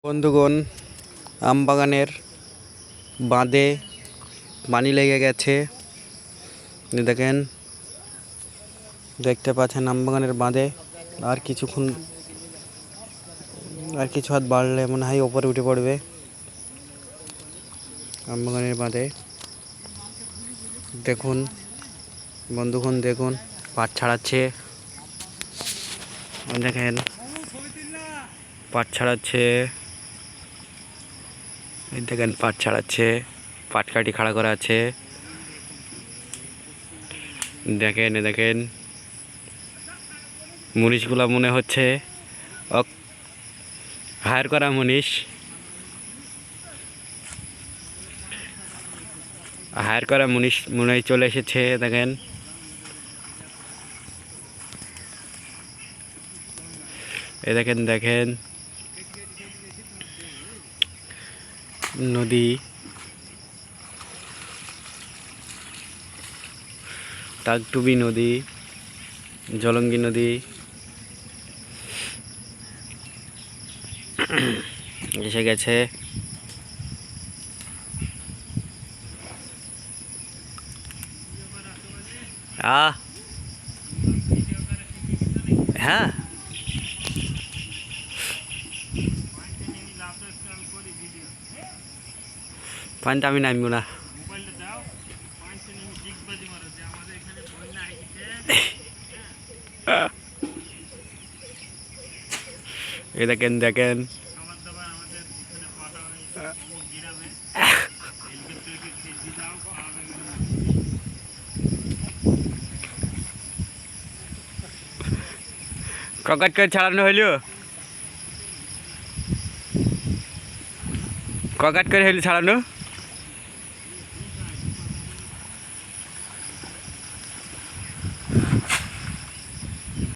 বন্ধুগণ, আমবাগানের বাঁধে পানি লেগে গেছে। দেখেন, দেখতে পাচ্ছেন আমবাগানের বাঁধে আর কিছু হাত বাড়লে মনে হয় ওপরে উঠে পড়বে। আমবাগানের বাঁধে দেখুন বন্ধুগণ, দেখুন পাট ছাড়াচ্ছে। দেখেন পাট ছাড়াচ্ছে, দেখেন পাট ছাড়াচ্ছে, পাট কাটি খাড়া করা আছে। দেখেন দেখেন মুনিশগুলা মনে হচ্ছে হায়ার করা মুনিশ, মনে হয় চলে এসেছে। দেখেন দেখেন দেখেন নদী, টাকটুবি নদী, জলঙ্গি নদী এসে গেছে। হ্যাঁ, পানিটা আমি নামবো না। এই দেখেন দেখেন ককাট করে ছাড়ানো হইল, ককাট করে হইল ছাড়ানো।